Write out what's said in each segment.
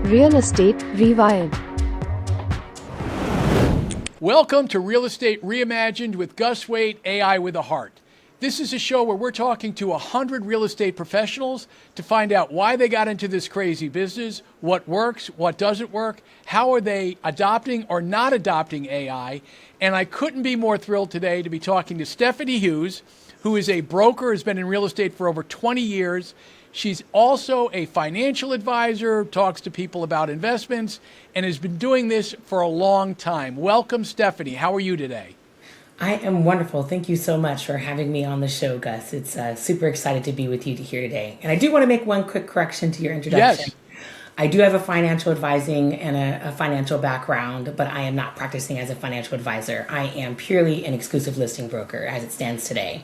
Real Estate Rewired. Welcome to Real Estate Reimagined with Gus Wade, AI with a Heart. This is a show where we're talking to 100 real estate professionals to find out why they got into this crazy business, what works, what doesn't work, how are they adopting or not adopting AI. And I couldn't be more thrilled today to be talking to Stephanie Hughes, who is a broker, has been in real estate for over 20 years. She's also a financial advisor, talks to people about investments, and has been doing this for a long time. Welcome, Stephanie. How are you today? I am wonderful. Thank you so much for having me on the show, Gus. It's super excited to be with you here today. And I do want to make one quick correction to your introduction. Yes. I do have a financial advising and a financial background, but I am not practicing as a financial advisor. I am purely an exclusive listing broker as it stands today.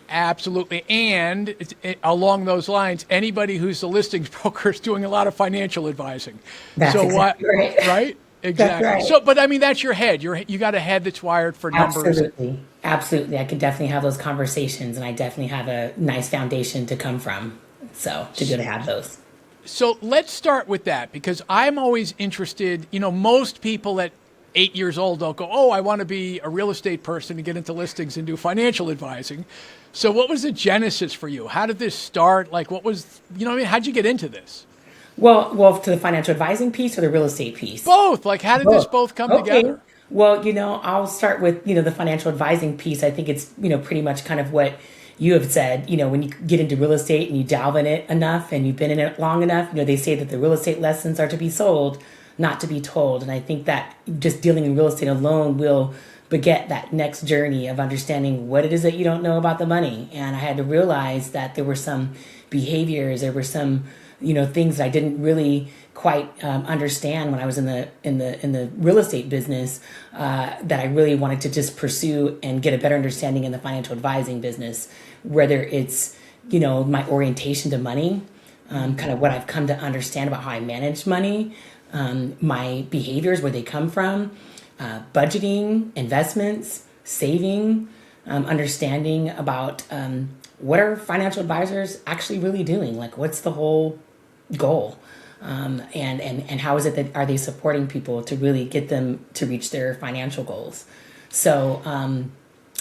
Absolutely. And along those lines, anybody who's a listings broker is doing a lot of financial advising. That's exactly right. Right? Exactly. That's right. So, but I mean, that's your head. You got a head that's wired for numbers. Absolutely. I could definitely have those conversations, and I definitely have a nice foundation to come from. So it's good to have those. So let's start with that, because I'm always interested, most people at 8 years old don't go, oh, I want to be a real estate person and get into listings and do financial advising. So what was the genesis for you? How did this start? Like, what was, how'd you get into this? Well, to the financial advising piece or the real estate piece? Both. Like, how did this both come together? Well, I'll start with, the financial advising piece. I think it's, pretty much kind of what you have said. When you get into real estate and you delve in it enough and you've been in it long enough, they say that the real estate lessons are to be sold, not to be told. And I think that just dealing in real estate alone will beget that next journey of understanding what it is that you don't know about the money. And I had to realize that there were some behaviors, there were some things that I didn't really quite understand when I was in the real estate business that I really wanted to just pursue and get a better understanding in the financial advising business, whether it's my orientation to money, kind of what I've come to understand about how I manage money, my behaviors, where they come from, budgeting, investments, saving, understanding about what are financial advisors actually really doing, like what's the whole goal, and how is it that are they supporting people to really get them to reach their financial goals. So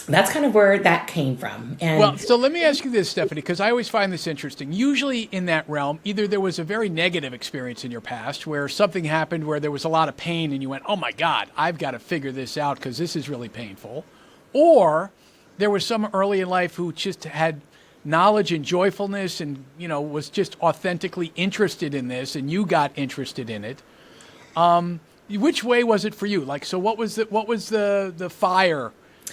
that's kind of where that came from. And well, so let me ask you this, Stephanie, because I always find this interesting. Usually in that realm, either there was a very negative experience in your past where something happened where there was a lot of pain and you went, oh my God, I've got to figure this out because this is really painful. Or there was some early in life who just had knowledge and joyfulness and, was just authentically interested in this and you got interested in it. Which way was it for you? Like, so what was the fire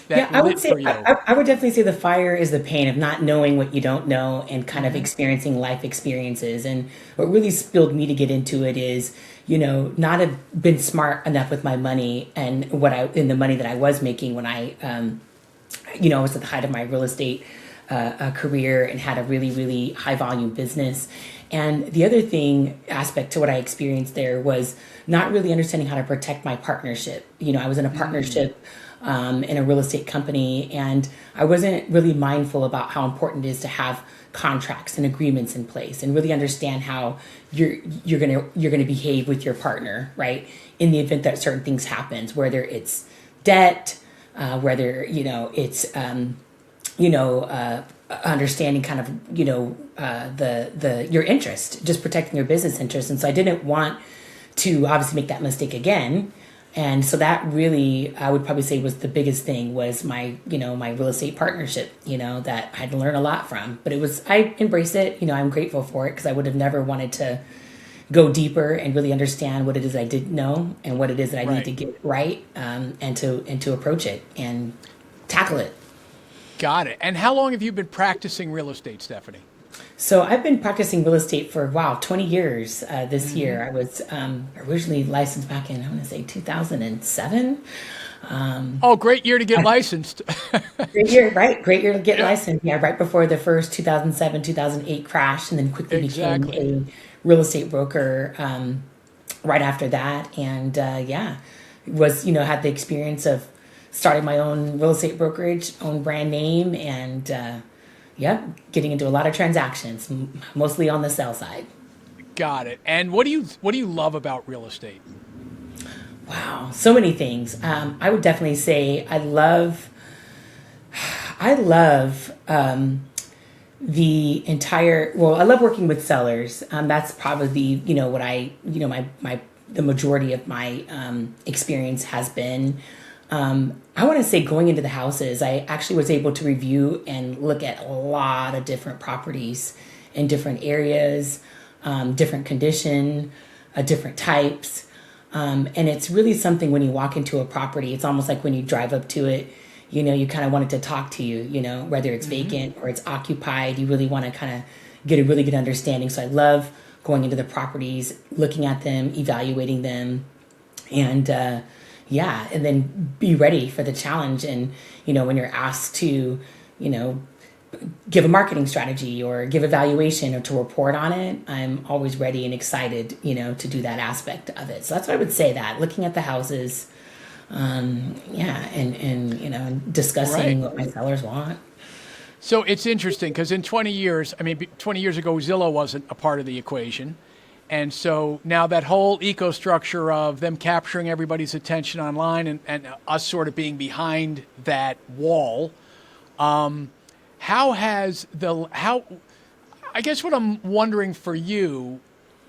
that I would lit say for you? I would definitely say the fire is the pain of not knowing what you don't know and kind of experiencing life experiences. And what really spilled me to get into it is, not have been smart enough with my money and in the money that I was making when I was at the height of my real estate career and had a really, really high volume business. And the other aspect to what I experienced there was not really understanding how to protect my partnership. I was in a partnership in a real estate company, and I wasn't really mindful about how important it is to have contracts and agreements in place and really understand how you're gonna behave with your partner, right? In the event that certain things happens, whether it's debt, whether it's understanding kind of your interest, just protecting your business interest. And so I didn't want to obviously make that mistake again. And so that really, I would probably say, was the biggest thing, was my real estate partnership, that I had to learn a lot from. But I embraced it. I'm grateful for it because I would have never wanted to go deeper and really understand what it is I didn't know and what it is that I need to get right, and to approach it and tackle it. Got it. And how long have you been practicing real estate, Stephanie? So I've been practicing real estate for, 20 years this year. I was originally licensed back in, I want to say 2007. Great year to get licensed. Great year, right? Great year to get licensed. Yeah, right before the first 2007, 2008 crash, and then quickly became a real estate broker right after that. And had the experience of starting my own real estate brokerage, own brand name, and getting into a lot of transactions, mostly on the sell side. Got it. And what do you love about real estate? Wow, so many things. I would definitely say I love I love working with sellers. That's probably, what the majority of my experience has been. I want to say going into the houses, I actually was able to review and look at a lot of different properties in different areas, different condition, different types. And it's really something when you walk into a property, it's almost like when you drive up to it, you kind of want it to talk to you, whether it's vacant or it's occupied, you really want to kind of get a really good understanding. So I love going into the properties, looking at them, evaluating them, and and then be ready for the challenge. And, when you're asked to, give a marketing strategy or give a valuation or to report on it, I'm always ready and excited, to do that aspect of it. So that's what I would say, that looking at the houses, and discussing what my sellers want. So it's interesting because in 20 years, 20 years ago, Zillow wasn't a part of the equation. And so now that whole eco-structure of them capturing everybody's attention online and us sort of being behind that wall, I guess what I'm wondering for you,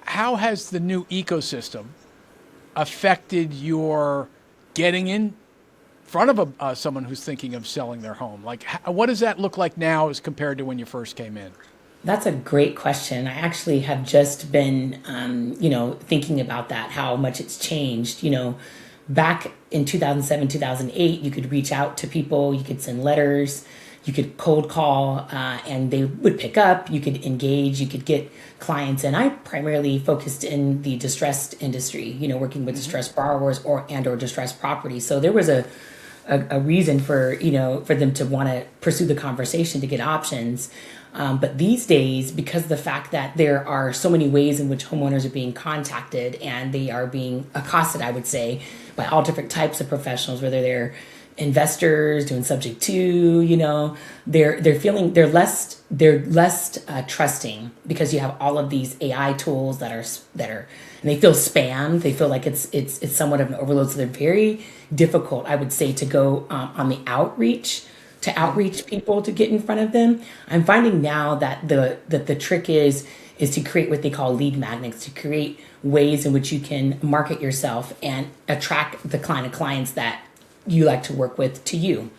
how has the new ecosystem affected your getting in front of someone who's thinking of selling their home? Like, what does that look like now as compared to when you first came in? That's a great question. I actually have just been, thinking about that, how much it's changed. Back in 2007, 2008, you could reach out to people, you could send letters, you could cold call, and they would pick up, you could engage, you could get clients. And I primarily focused in the distressed industry, working with distressed borrowers or distressed properties. So there was a reason for them to want to pursue the conversation to get options. But these days, because of the fact that there are so many ways in which homeowners are being contacted and they are being accosted, I would say, by all different types of professionals, whether they're investors doing subject to, they're less trusting, because you have all of these AI tools that are and they feel spammed. They feel like it's somewhat of an overload. So they're very difficult, I would say, to go on the outreach people to get in front of them. I'm finding now that the trick is to create what they call lead magnets, to create ways in which you can market yourself and attract the kind of clients that you like to work with to you,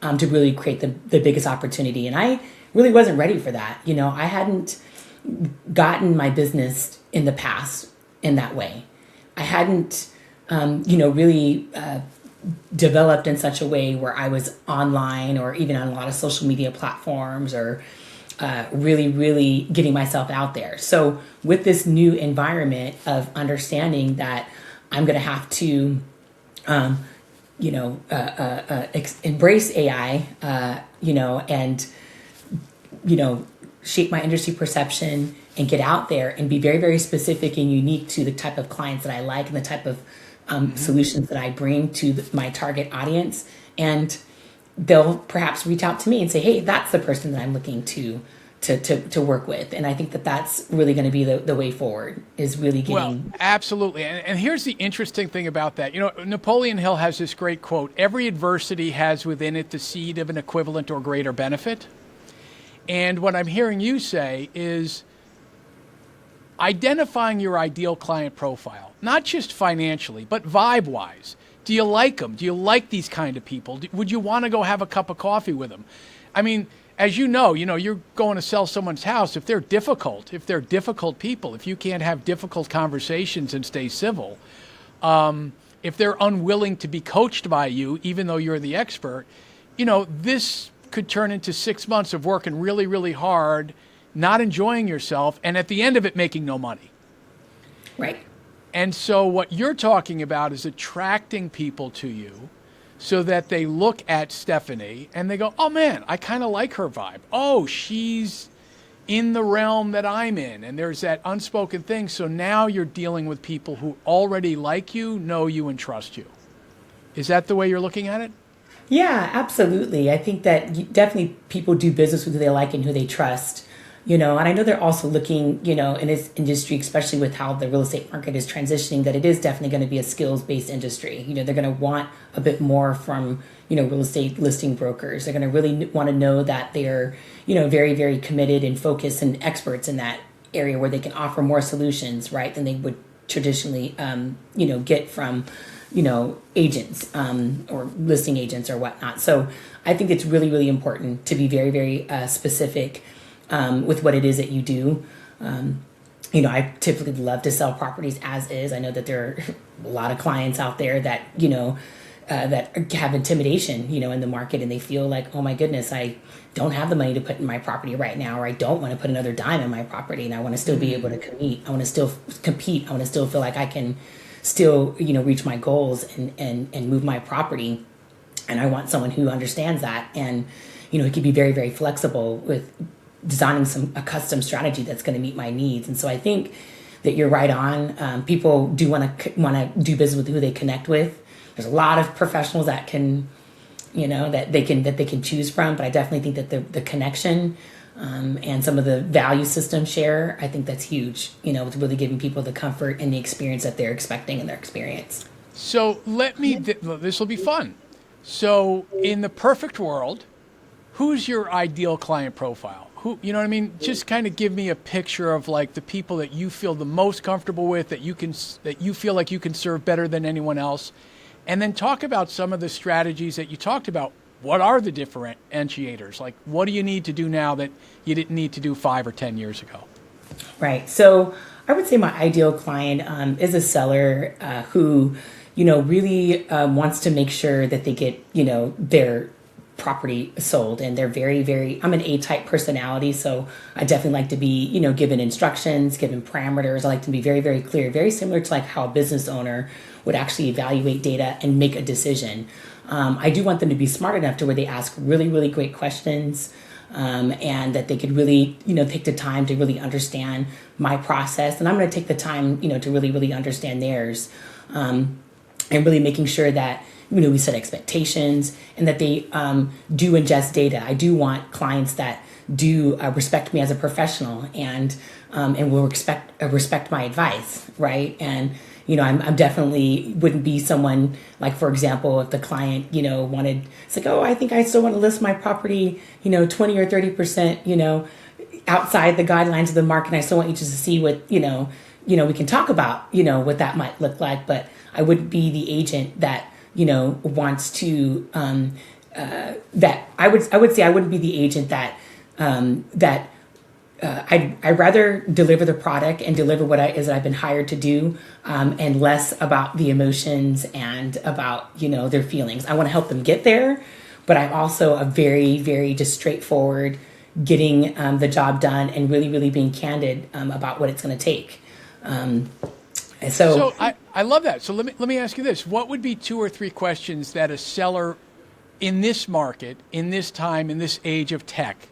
to really create the biggest opportunity. And I really wasn't ready for that. I hadn't gotten my business in the past in that way. I hadn't, really developed in such a way where I was online or even on a lot of social media platforms, or really, really getting myself out there. So with this new environment of understanding that I'm going to have to, embrace AI, and, shape my industry perception and get out there and be very, very specific and unique to the type of clients that I like and the type of solutions that I bring to my target audience. And they'll perhaps reach out to me and say, hey, that's the person that I'm looking to work with. And I think that that's really going to be the way forward, is really getting... Well, absolutely. And here's the interesting thing about that. Napoleon Hill has this great quote: every adversity has within it the seed of an equivalent or greater benefit. And what I'm hearing you say is identifying your ideal client profile, not just financially, but vibe-wise. Do you like them? Do you like these kind of people? Would you want to go have a cup of coffee with them? As you're going to sell someone's house. If they're difficult people, if you can't have difficult conversations and stay civil, if they're unwilling to be coached by you, even though you're the expert, this could turn into 6 months of working really, really hard, not enjoying yourself, and at the end of it, making no money. Right. And so what you're talking about is attracting people to you so that they look at Stephanie and they go, oh man, I kind of like her vibe. Oh, she's in the realm that I'm in. And there's that unspoken thing. So now you're dealing with people who already like you, know you, and trust you. Is that the way you're looking at it? Yeah, absolutely. I think that definitely people do business with who they like and who they trust. And I know they're also looking, in this industry, especially with how the real estate market is transitioning, that it is definitely going to be a skills-based industry. They're going to want a bit more from, real estate listing brokers. They're going to really want to know that they're, very, very committed and focused and experts in that area where they can offer more solutions, right, than they would traditionally, get from, agents or listing agents or whatnot. So I think it's really, really important to be very, very specific with what it is that you do. I typically love to sell properties as is. I know that there are a lot of clients out there that, that have intimidation, in the market, and they feel like, oh my goodness, I don't have the money to put in my property right now, or I don't want to put another dime in my property, and I want to still be able to compete. I want to still compete. I want to still feel like I can still, reach my goals and move my property. And I want someone who understands that, and, it can be very, very flexible with designing a custom strategy that's going to meet my needs. And so I think that you're right on. People do want to do business with who they connect with. There's a lot of professionals that can, that they can choose from. But I definitely think that the connection and some of the value system share, I think that's huge. With really giving people the comfort and the experience that they're expecting in their experience. So this will be fun. So in the perfect world, who's your ideal client profile? Who, you know what I mean? Just kind of give me a picture of like the people that you feel the most comfortable with, that you feel like you can serve better than anyone else. And then talk about some of the strategies that you talked about. What are the differentiators? Like, what do you need to do now that you didn't need to do 5 or 10 years ago? Right. So I would say my ideal client is a seller who, really wants to make sure that they get, their property sold. And they're very, very, I'm an A-type personality. So I definitely like to be, given instructions, given parameters. I like to be very, very clear, very similar to like how a business owner would actually evaluate data and make a decision. I do want them to be smart enough to where they ask really, really great questions, and that they could really, take the time to really understand my process. And I'm going to take the time, to really, really understand theirs, and really making sure that, we set expectations and that they do ingest data. I do want clients that do respect me as a professional and will respect my advice, right? And I'm definitely wouldn't be someone like, for example, if the client wanted, it's like, oh, I think I still want to list my property 20 or 30% outside the guidelines of the market. And I still want you to see what we can talk about what that might look like, but I wouldn't be the agent that wants to, that I would say I wouldn't be the agent that, I'd rather deliver the product and deliver what I've been hired to do, and less about the emotions and about, their feelings. I want to help them get there, but I'm also a very, very just straightforward, getting the job done and really, really being candid about what it's going to take. So I love that. So let me ask you this. What would be 2 or 3 questions that a seller in this market, in this time, in this age of tech,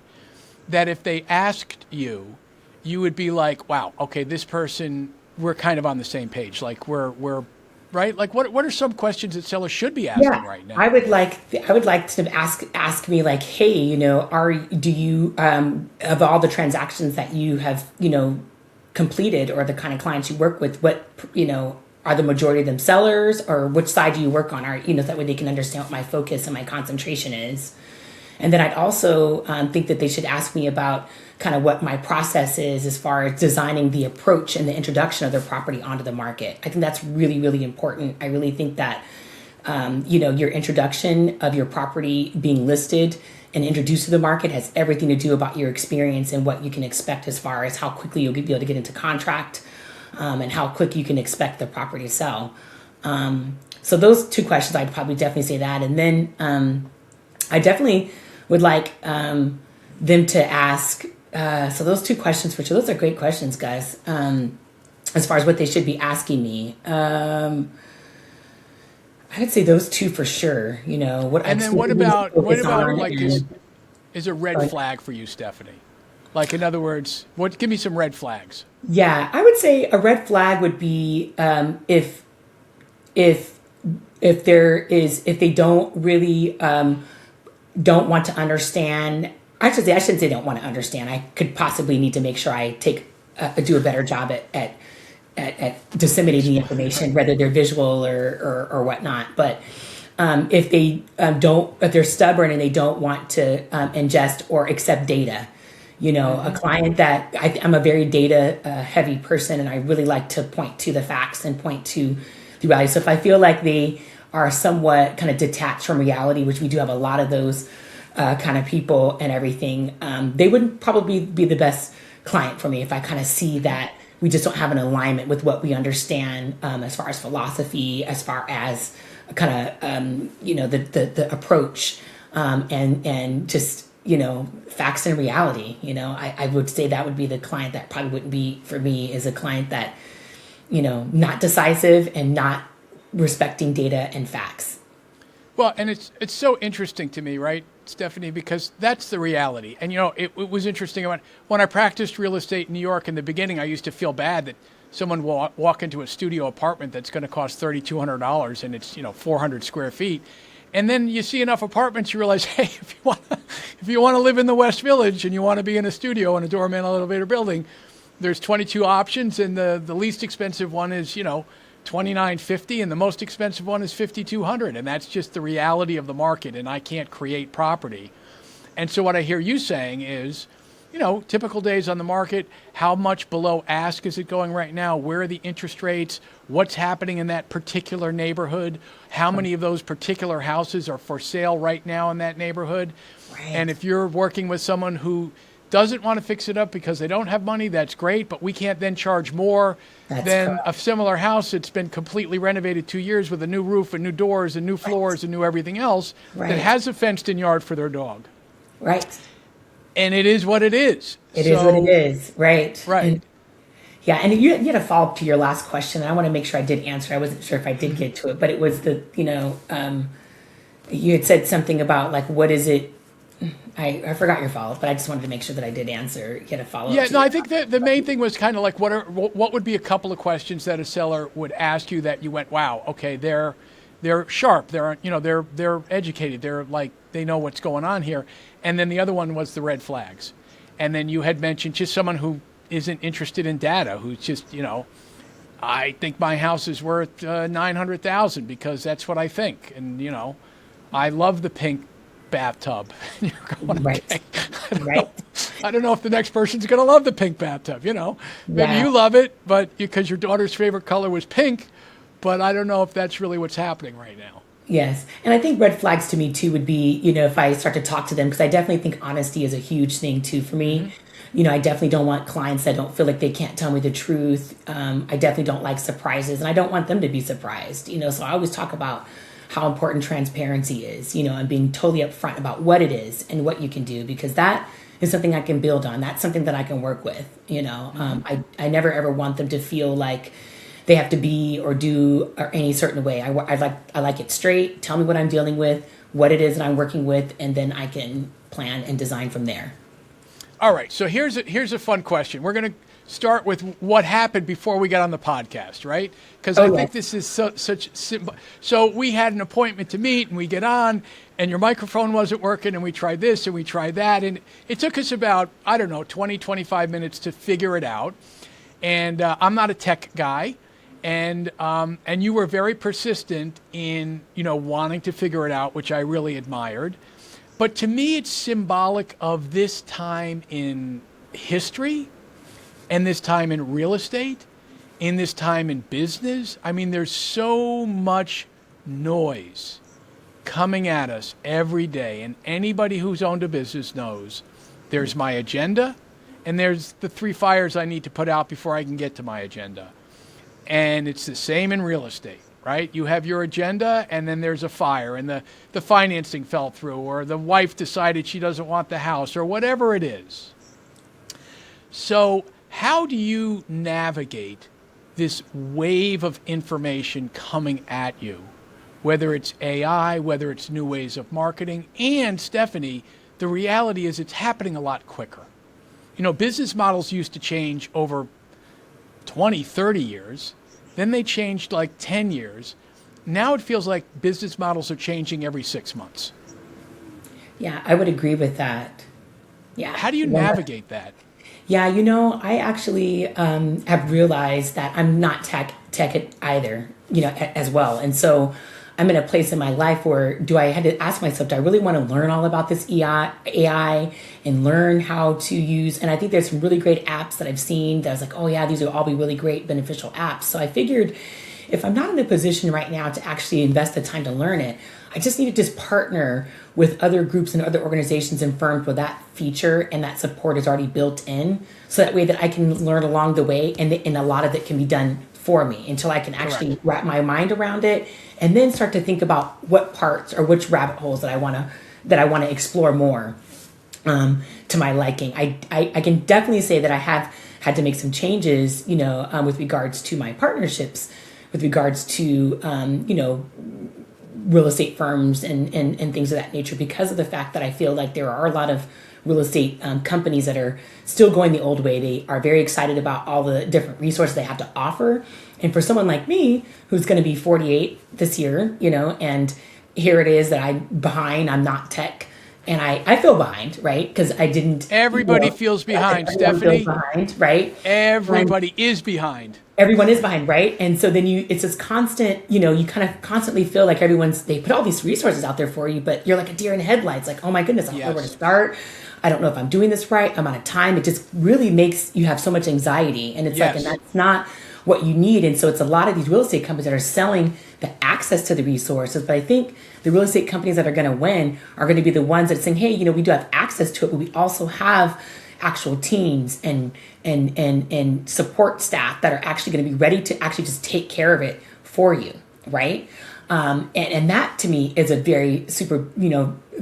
that if they asked you, you would be like, wow, okay, this person, we're kind of on the same page. Like we're right. Like what are some questions that sellers should be asking right now? I would like to ask me like, hey, do you, of all the transactions that you have, completed, or the kind of clients you work with, what, are the majority of them sellers, or which side do you work on? Are, that way they can understand what my focus and my concentration is. And then I'd also think that they should ask me about kind of what my process is as far as designing the approach and the introduction of their property onto the market. I think that's really, really important. I really think that, your introduction of your property being listed and introduced to the market has everything to do about your experience and what you can expect as far as how quickly you'll be able to get into contract, and how quick you can expect the property to sell. So those 2 questions, I'd probably definitely say that. And then I definitely would like them to ask, so those 2 questions for sure, those are great questions, guys. As far as what they should be asking me, I would say those 2 for sure. And then what about like is a red flag for you, Stephanie? Like, in other words, give me some red flags. Yeah, I would say a red flag would be if they don't really don't want to understand I shouldn't say don't want to understand. I could possibly need to make sure I do a better job at disseminating the information, whether they're visual or whatnot. But if they if they're stubborn and they don't want to ingest or accept data, a client that I'm a very data heavy person, and I really like to point to the facts and point to the reality. So if I feel like they are somewhat kind of detached from reality, which we do have a lot of those kind of people and everything, they wouldn't probably be the best client for me if I kind of see that we just don't have an alignment with what we understand as far as philosophy, as far as kind of the approach and just facts and reality. I would say that would be the client that probably wouldn't be for me, is a client that not decisive and not respecting data and facts. Well, and it's so interesting to me, right, Stephanie, because that's the reality. And, it was interesting when I practiced real estate in New York in the beginning. I used to feel bad that someone will walk into a studio apartment that's going to cost $3,200 and it's, 400 square feet. And then you see enough apartments, you realize, hey, if you want to live in the West Village and you want to be in a studio in a doorman elevator building, there's 22 options, and the least expensive one is, $2,950, and the most expensive one is $5,200, and that's just the reality of the market, and I can't create property. And so what I hear you saying is, typical days on the market, how much below ask is it going right now? Where are the interest rates? What's happening in that particular neighborhood? How many of those particular houses are for sale right now in that neighborhood? Right. And if you're working with someone who doesn't want to fix it up because they don't have money, that's great, but we can't then charge more than a similar house that's been completely renovated 2 years with a new roof and new doors and new floors and new everything else that has a fenced-in yard for their dog. Right. And it is what it is. It is what it is. Right. Right. And you had a follow-up to your last question. I want to make sure I did answer. I wasn't sure if I did get to it, but it was you had said something about like, what is it? I forgot your follow-up, but I just wanted to make sure that I did answer. Get a follow-up. Yeah, no, I think the main thing was kind of like what would be a couple of questions that a seller would ask you that you went, wow, okay, they're sharp, they're educated, they're like, they know what's going on here. And then the other one was the red flags. And then you had mentioned just someone who isn't interested in data, who's just, I think my house is worth $900,000 because that's what I think. And, I love the pink bathtub. You're going, right. Okay. I don't know if the next person's going to love the pink bathtub, Maybe you love it, but because your daughter's favorite color was pink, but I don't know if that's really what's happening right now. Yes. And I think red flags to me too would be, if I start to talk to them, because I definitely think honesty is a huge thing too for me. Mm-hmm. I definitely don't want clients that don't feel like they can't tell me the truth. I definitely don't like surprises, and I don't want them to be surprised, so I always talk about how important transparency is, and being totally upfront about what it is and what you can do, because that is something I can build on. That's something that I can work with, Mm-hmm. I never ever want them to feel like they have to be or do or any certain way. I like it straight. Tell me what I'm dealing with, what it is that I'm working with, and then I can plan and design from there. All right. So here's a fun question. We're going to start with what happened before we got on the podcast, right? Because I think this is such simple. So we had an appointment to meet, and we get on, and your microphone wasn't working, and we tried this and we tried that, and it took us about 20, 25 minutes to figure it out. And I'm not a tech guy. And you were very persistent in, wanting to figure it out, which I really admired. But to me, it's symbolic of this time in history and this time in real estate, in this time in business. I mean, there's so much noise coming at us every day. And anybody who's owned a business knows there's my agenda and there's the 3 fires I need to put out before I can get to my agenda. And it's the same in real estate, right? You have your agenda, and then there's a fire, and the financing fell through, or the wife decided she doesn't want the house, or whatever it is. So how do you navigate this wave of information coming at you, whether it's AI, whether it's new ways of marketing? And Stephanie, the reality is it's happening a lot quicker. Business models used to change over 20, 30 years. Then they changed like 10 years. Now it feels like business models are changing every 6 months. Yeah, I would agree with that. Yeah. How do you navigate that? Yeah, I actually have realized that I'm not tech either, as well. And so I'm in a place in my life where I had to ask myself, do I really want to learn all about this AI and learn how to use, and I think there's some really great apps that I've seen that I was like, oh yeah, these will all be really great, beneficial apps. So I figured if I'm not in a position right now to actually invest the time to learn it, I just need to just partner with other groups and other organizations and firms where that feature and that support is already built in. So that way that I can learn along the way, and a lot of it can be done for me until I can actually Correct. wrap my mind around it, and then start to think about what parts or which rabbit holes that I want to explore more to my liking. I can definitely say that I have had to make some changes, with regards to my partnerships, with regards to, real estate firms and things of that nature, because of the fact that I feel like there are a lot of real estate companies that are still going the old way. They are very excited about all the different resources they have to offer. And for someone like me, who's going to be 48 this year, and here it is that I'm behind, I'm not tech. And I feel behind, right? Because I didn't. Everybody feels behind, Everyone feels Stephanie. behind, right? Everybody is behind. Everyone is behind, right? And so then it's this constant, you kind of constantly feel like they put all these resources out there for you, but you're like a deer in the headlights, like, oh my goodness, I don't know where to start. I don't know if I'm doing this right. I'm out of time. It just really makes you have so much anxiety. And it's and that's not what you need. And so it's a lot of these real estate companies that are selling the access to the resources. But I think the real estate companies that are going to win are going to be the ones that are saying, hey, we do have access to it, but we also have actual teams and support staff that are actually going to be ready to actually just take care of it for you, right? And that to me is a very super,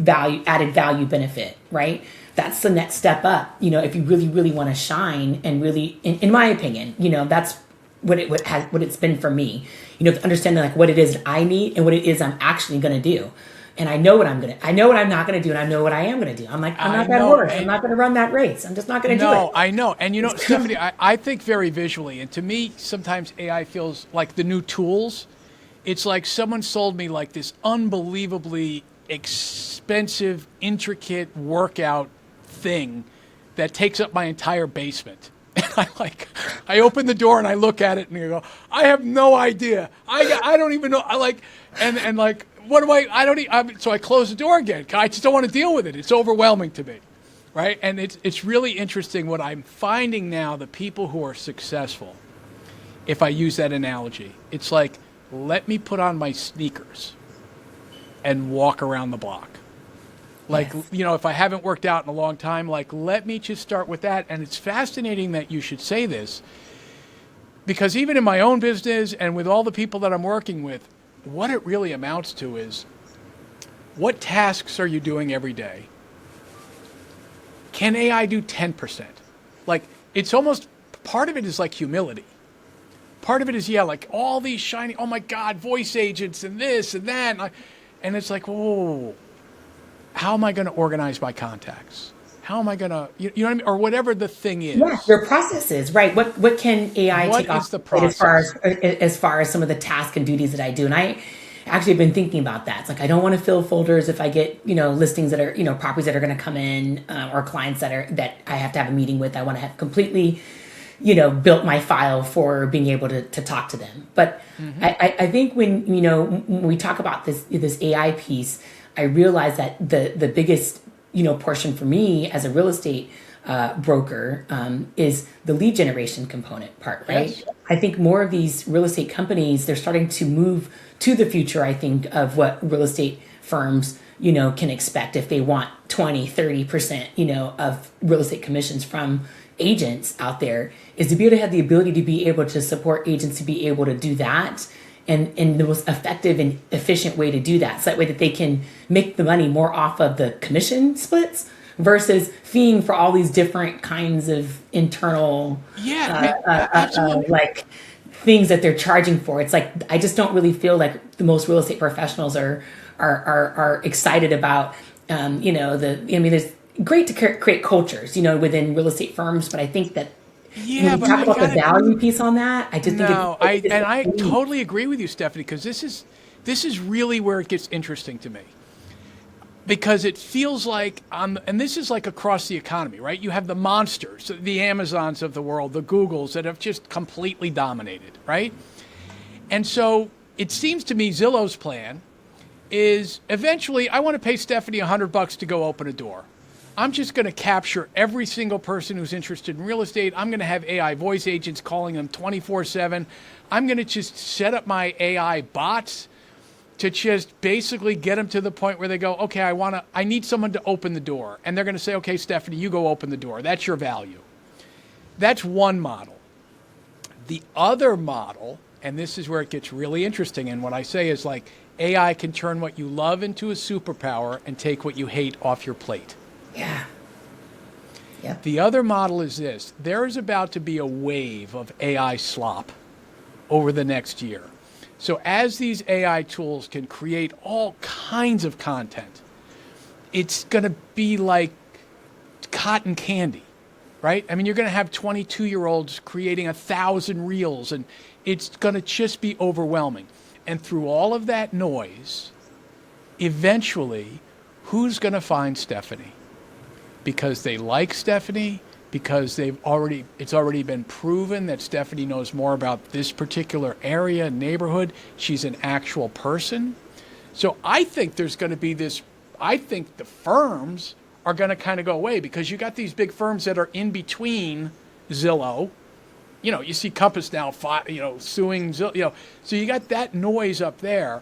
added value benefit, right? That's the next step up, if you really, really want to shine and really, in my opinion, that's what it's been for me, understanding like what it is that I need and what it is I'm actually going to do. And I know what I'm not going to do, and I know what I am going to do. I'm like, I'm not that horse. I'm not going to run that race. I'm just not going to do it. No, I know. And Stephanie, I think very visually. And to me, sometimes AI feels like the new tools. It's like someone sold me like this unbelievably expensive, intricate workout thing that takes up my entire basement. And I open the door and I look at it and I go, I have no idea. I don't even know. What do I don't even, so I close the door again. I just don't want to deal with it. It's overwhelming to me, right? And it's really interesting what I'm finding now, the people who are successful, if I use that analogy, it's like, let me put on my sneakers and walk around the block. Like, Yes. if I haven't worked out in a long time, let me just start with that. And it's fascinating that you should say this, because even in my own business and with all the people that I'm working with, what it really amounts to is, what tasks are you doing every day? Can AI do 10%? It's almost, part of it is like humility. Part of it is, like all these shiny, oh my God, voice agents and this and that. And it's like, whoa, how am I going to organize my contacts? How am I going to, you know what I mean? Or whatever the thing is. Yeah, your processes, right? What can AI What take off is the as far as some of the tasks and duties that I do? And I actually have been thinking about that. It's like I don't want to fill folders if I get listings that are properties that are going to come in, or clients that I have to have a meeting with. I want to have completely built my file for being able to talk to them. But I think when we talk about this AI piece, I realize that the biggest portion for me as a real estate broker is the lead generation component part, right? Yes. I think more of these real estate companies, they're starting to move to the future, I think, of what real estate firms can expect if they want 20-30% of real estate commissions from agents out there, is to be able to have the ability to be able to support agents to be able to do that, and the most effective and efficient way to do that, so that way that they can make the money more off of the commission splits versus feeing for all these different kinds of internal Absolutely. like things that they're charging for. It's like I just don't really feel like the most real estate professionals are excited about there's great to create cultures within real estate firms, but I think that when you but talk I about the gotta, value piece on that, I just think no, I it's totally agree with you, Stephanie, because this is really where it gets interesting to me. because it feels like and this is like across the economy, right? You have the monsters, the Amazons of the world, the Googles that have just completely dominated, right? And so it seems to me Zillow's plan is eventually I want to pay Stephanie $100 to go open a door. I'm just going to capture every single person who's interested in real estate. I'm going to have AI voice agents calling them 24/7. I'm going to just set up my AI bots to just basically get them to the point where they go, okay, I need someone to open the door. And they're going to say, okay, Stephanie, you go open the door. That's your value. That's one model. The other model, and this is where it gets really interesting, and what I say is like AI can turn what you love into a superpower and take what you hate off your plate. Yeah. Yep. The other model is this. There is about to be a wave of AI slop over the next year. So as these AI tools can create all kinds of content, it's going to be like cotton candy, right? I mean, you're going to have 22-year-olds creating 1,000 reels, and it's going to just be overwhelming. And through all of that noise, eventually, who's going to find Stephanie? Because they like Stephanie, because it's already been proven that Stephanie knows more about this particular area, neighborhood. She's an actual person. So I think there's going to be I think the firms are going to kind of go away because you got these big firms that are in between Zillow. You see Compass now, suing Zillow, so you got that noise up there.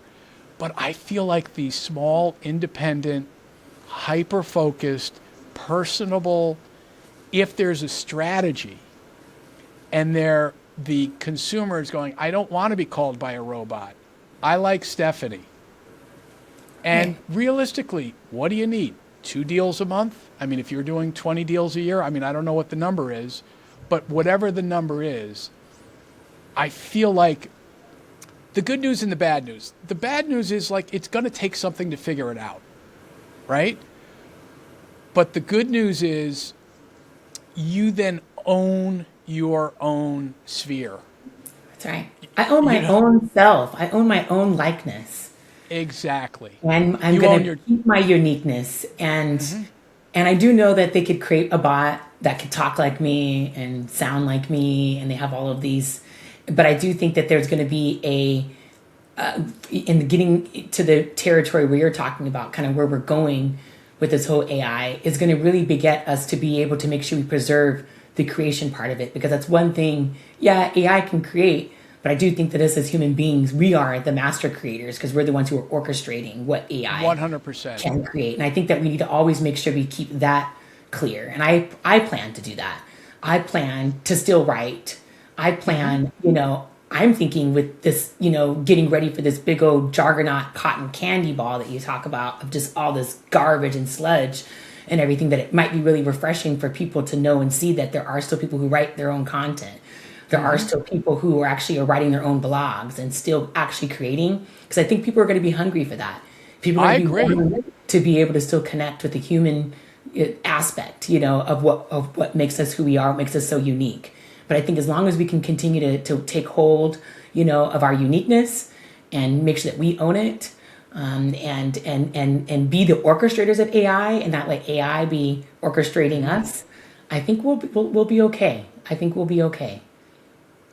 But I feel like these small, independent, hyper-focused, personable, if there's a strategy and the consumer is going, I don't want to be called by a robot. I like Stephanie. And realistically, what do you need? 2 deals a month? I mean, if you're doing 20 deals a year, I mean, I don't know what the number is, but whatever the number is, I feel like the good news and the bad news. The bad news is like it's going to take something to figure it out, right? But the good news is you then own your own sphere. That's right. I own my own self. I own my own likeness. Exactly. And I'm going to keep my uniqueness. And I do know that they could create a bot that could talk like me and sound like me, and they have all of these. But I do think that there's going to be in getting to the territory where you're talking about, kind of where we're going with this whole AI, is going to really beget us to be able to make sure we preserve the creation part of it. Because that's one thing, AI can create, but I do think that us as human beings, we are the master creators because we're the ones who are orchestrating what AI 100% can create. And I think that we need to always make sure we keep that clear. And I plan to do that. I plan to still write. I plan, I'm thinking with this, getting ready for this big old juggernaut cotton candy ball that you talk about, of just all this garbage and sludge and everything, that it might be really refreshing for people to know and see that there are still people who write their own content. There are still people who are actually writing their own blogs and still actually creating, because I think people are going to be hungry for that. People are going to be hungry to be able to still connect with the human aspect, of what makes us who we are, what makes us so unique. But I think as long as we can continue to take hold, of our uniqueness and make sure that we own it, and be the orchestrators of AI and not let AI be orchestrating us, I think we'll be okay. I think we'll be okay.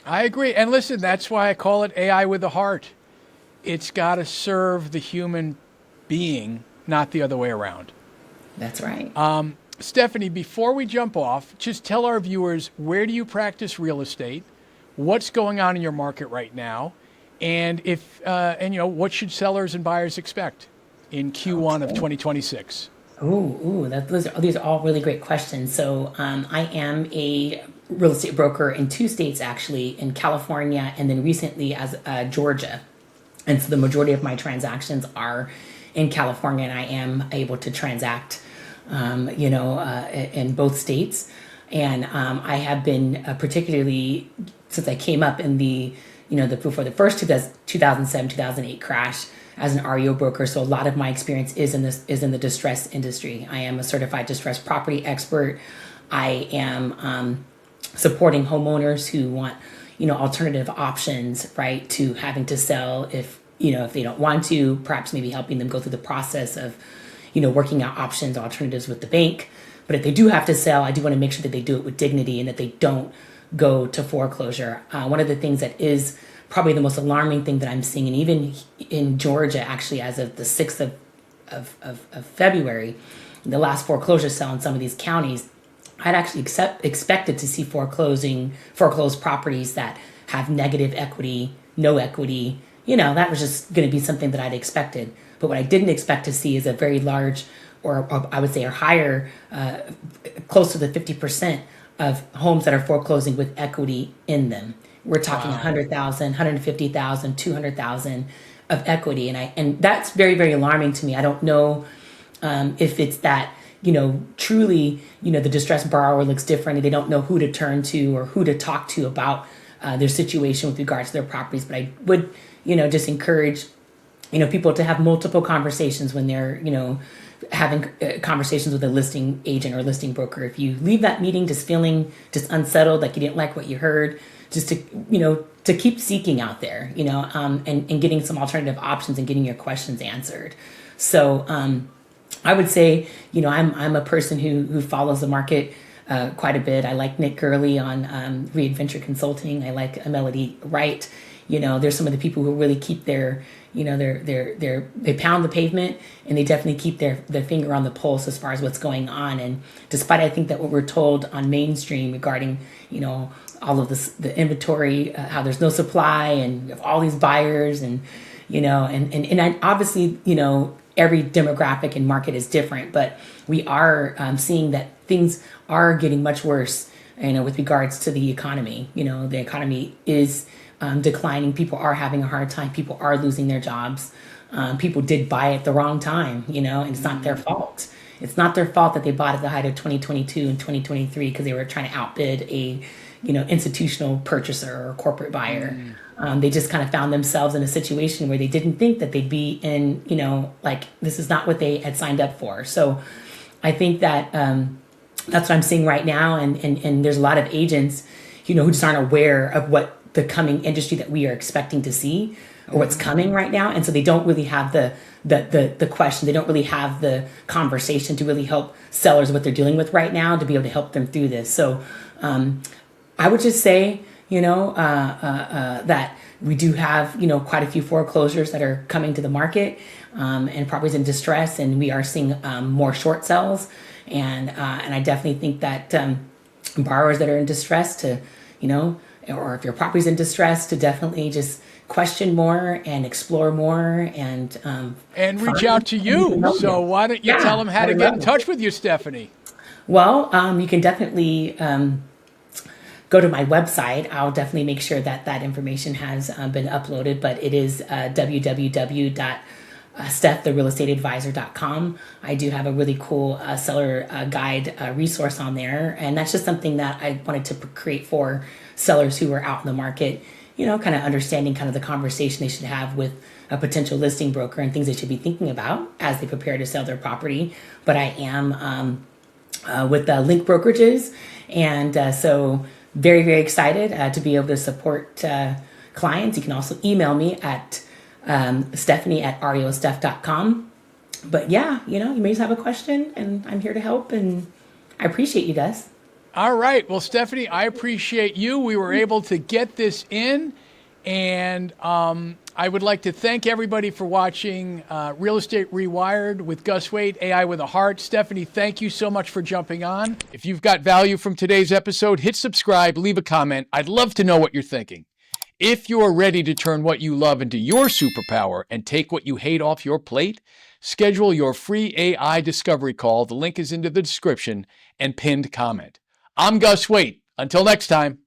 I agree. And listen, that's why I call it AI with a heart. It's got to serve the human being, not the other way around. That's right. Stephanie, before we jump off, just tell our viewers, where do you practice real estate? What's going on in your market right now? And what should sellers and buyers expect in Q1 of 2026? These are all really great questions. So I am a real estate broker in 2 states, actually, in California and then recently as Georgia. And so the majority of my transactions are in California, and I am able to transact in both states. And I have been particularly, since I came up in before the first 2007, 2008 crash as an REO broker. So a lot of my experience is in the distress industry. I am a certified distressed property expert. I am supporting homeowners who want, alternative options, right, to having to sell if they don't want to, perhaps maybe helping them go through the process of working out options, alternatives with the bank. But if they do have to sell, I do want to make sure that they do it with dignity and that they don't go to foreclosure. One of the things that is probably the most alarming thing that I'm seeing, and even in Georgia, actually, as of the 6th of February, the last foreclosure sale in some of these counties, I'd actually expected to see foreclosed properties that have negative equity, no equity. That was just going to be something that I'd expected. But what I didn't expect to see is a very large, or I would say, or higher, close to the 50% of homes that are foreclosing with equity in them. We're talking 100,000, 150,000, 200,000 of equity, and that's very, very alarming to me. I don't know if it's that truly the distressed borrower looks different and they don't know who to turn to or who to talk to about their situation with regards to their properties. But I would just encourage people to have multiple conversations when they're having conversations with a listing agent or listing broker. If you leave that meeting just feeling just unsettled, like you didn't like what you heard, just to keep seeking out there, and getting some alternative options and getting your questions answered. So I would say, I'm a person who follows the market quite a bit. I like Nick Gurley on Readventure Consulting. I like Melody Wright. There's some of the people who really keep their they pound the pavement, and they definitely keep their finger on the pulse as far as what's going on. And despite, I think, that what we're told on mainstream regarding all of the inventory, how there's no supply and all these buyers, and obviously every demographic and market is different, but we are seeing that things are getting much worse with regards to the economy. The economy is declining. People are having a hard time. People are losing their jobs. People did buy at the wrong time, and it's not their fault. It's not their fault that they bought at the height of 2022 and 2023 because they were trying to outbid a institutional purchaser or corporate buyer. They just kind of found themselves in a situation where they didn't think that they'd be in, like this is not what they had signed up for. So I think that that's what I'm seeing right now. And there's a lot of agents, who just aren't aware of what the coming industry that we are expecting to see or what's coming right now. And so they don't really have the question. They don't really have the conversation to really help sellers what they're dealing with right now to be able to help them through this. So I would just say, that we do have, quite a few foreclosures that are coming to the market and properties in distress, and we are seeing more short sales. And I definitely think that borrowers that are in distress to, or if your property's in distress, to definitely just question more and explore more and reach out to you. So why don't you tell them how to get in touch with you, Stephanie? Well, you can definitely go to my website. I'll definitely make sure that information has been uploaded, but it is www.stephtherealestateadvisor.com. I do have a really cool seller guide resource on there, and that's just something that I wanted to create for sellers who are out in the market, kind of understanding kind of the conversation they should have with a potential listing broker and things they should be thinking about as they prepare to sell their property. But I am with Link Brokerages, and so very, very excited to be able to support clients. You can also email me at stephanie@ariosteph.com. But yeah, you may just have a question, and I'm here to help, and I appreciate you guys. All right. Well, Stephanie, I appreciate you. We were able to get this in, and I would like to thank everybody for watching Real Estate Rewired with Gus Wade, AI with a Heart. Stephanie, thank you so much for jumping on. If you've got value from today's episode, hit subscribe, leave a comment. I'd love to know what you're thinking. If you're ready to turn what you love into your superpower and take what you hate off your plate, schedule your free AI discovery call. The link is in the description and pinned comment. I'm Gus Wade. Until next time.